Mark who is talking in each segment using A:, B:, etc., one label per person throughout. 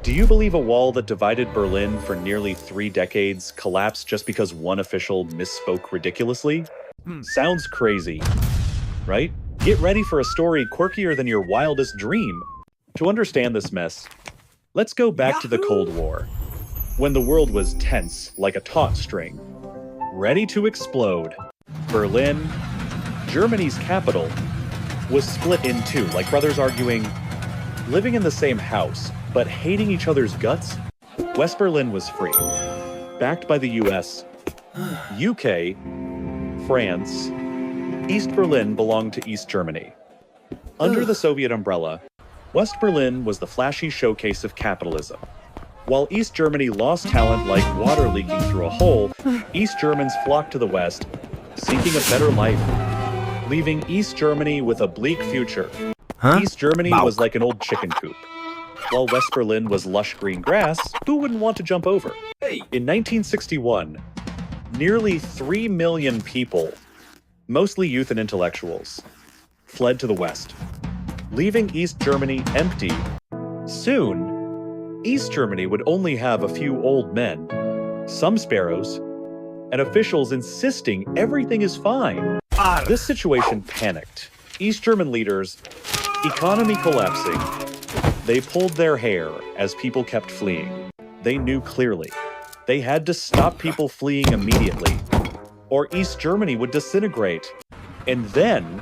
A: Do you believe a wall that divided Berlin for nearly 3 decades collapsed just because one official misspoke ridiculously? Sounds crazy, right? Get ready for a story quirkier than your wildest dream. To understand this mess, let's go back to the Cold War, when the world was tense like a taut string, ready to explode. Berlin, Germany's capital, was split in two, like brothers arguing, living in the same house, but hating each other's guts. West Berlin was free, backed by the US, UK, France. East Berlin belonged to East Germany. Under the Soviet umbrella, West Berlin was the flashy showcase of capitalism. While East Germany lost talent like water leaking through a hole, East Germans flocked to the West, seeking a better life, leaving East Germany with a bleak future. East Germany was like an old chicken coop, while West Berlin was lush green grass who wouldn't want to jump over. In 1961, nearly 3 million people, mostly youth and intellectuals, fled to the West, leaving East Germany empty. Soon, East Germany would only have a few old men, some sparrows, and officials insisting everything is fine. This situation panicked East German leaders, economy collapsing. They pulled their hair as people kept fleeing. They knew clearly they had to stop people fleeing immediately, or East Germany would disintegrate. And then,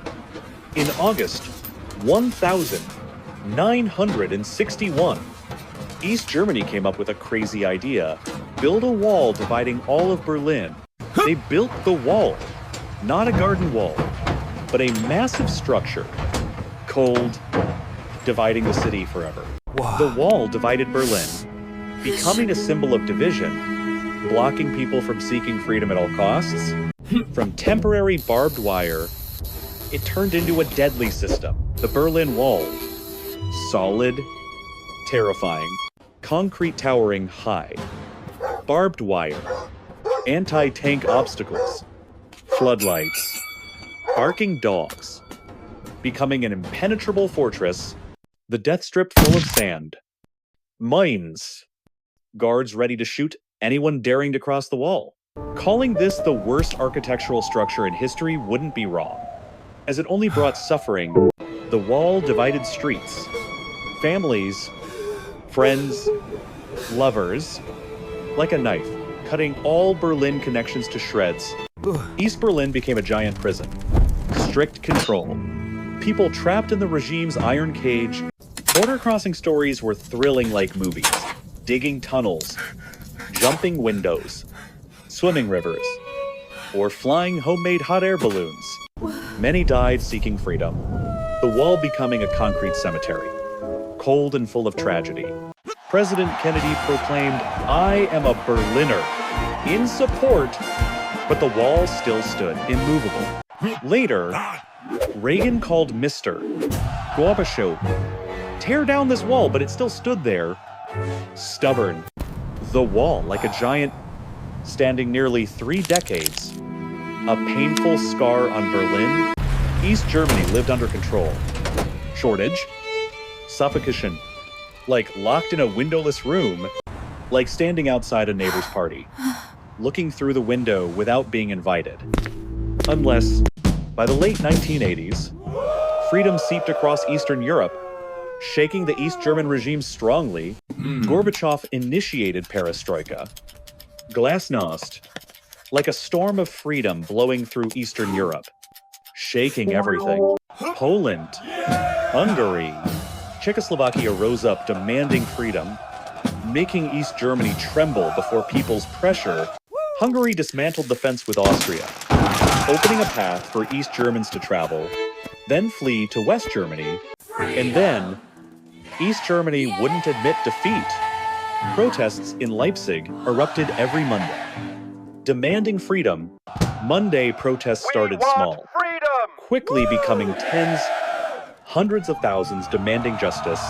A: in August 1961, East Germany came up with a crazy idea: build a wall dividing all of Berlin. They built the wall, not a garden wall, but a massive structure, cold, dividing the city forever. The wall divided Berlin, becoming a symbol of division, blocking people from seeking freedom at all costs. From temporary barbed wire, it turned into a deadly system, the Berlin Wall. Solid, terrifying, concrete towering high, barbed wire, anti-tank obstacles, floodlights, barking dogs, becoming an impenetrable fortress, the death strip full of sand, mines, guards ready to shoot anyone daring to cross the wall. Calling this the worst architectural structure in history wouldn't be wrong, as it only brought suffering. The wall divided streets, families, friends, lovers, like a knife, cutting all Berlin connections to shreds. East Berlin became a giant prison. Strict control. People trapped in the regime's iron cage. Border crossing stories were thrilling like movies. Digging tunnels, jumping windows, swimming rivers, or flying homemade hot air balloons. Many died seeking freedom. The wall becoming a concrete cemetery, cold and full of tragedy. President Kennedy proclaimed, "I am a Berliner," in support, but the wall still stood immovable. Later, Reagan called Mr. Gorbachev, "Tear down this wall," but it still stood there, stubborn. The wall, like a giant, standing nearly 3 decades, a painful scar on Berlin. East Germany lived under control. Shortage, suffocation, like locked in a windowless room, like standing outside a neighbor's party, looking through the window without being invited. Unless, by the late 1980s, freedom seeped across Eastern Europe, shaking the East German regime strongly. Gorbachev initiated perestroika. Glasnost, like a storm of freedom blowing through Eastern Europe, shaking everything. Poland, Hungary, Czechoslovakia rose up demanding freedom, making East Germany tremble before people's pressure. Hungary dismantled the fence with Austria, opening a path for East Germans to travel, then flee to West Germany, and then East Germany wouldn't admit defeat. Protests in Leipzig erupted every Monday. Demanding freedom, Monday protests started small, quickly becoming tens, hundreds of thousands demanding justice.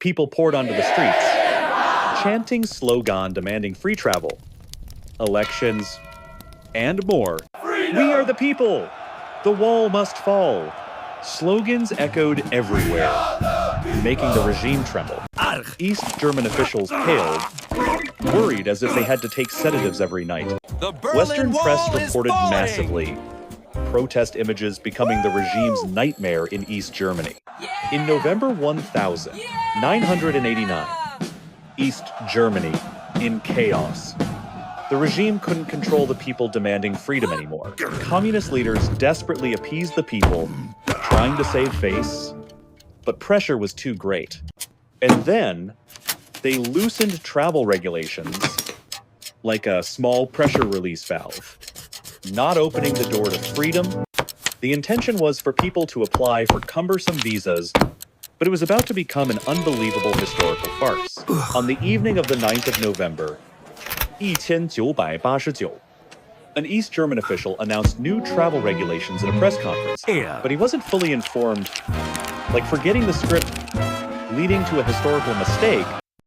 A: People poured onto the streets, chanting slogan demanding free travel, elections, and more. We are the people! The wall must fall! Slogans echoed everywhere, making the regime tremble. East German officials paled, worried as if they had to take sedatives every night. Western press reported massively, protest images becoming the regime's nightmare in East Germany. In November 1989, East Germany in chaos. The regime couldn't control the people demanding freedom anymore. Communist leaders desperately appeased the people, trying to save face, but pressure was too great. And then, they loosened travel regulations, like a small pressure release valve, not opening the door to freedom. The intention was for people to apply for cumbersome visas, but it was about to become an unbelievable historical farce. On the evening of the 9th of November, 1989, an East German official announced new travel regulations in a press conference, but he wasn't fully informed, like forgetting the script leading to a historical mistake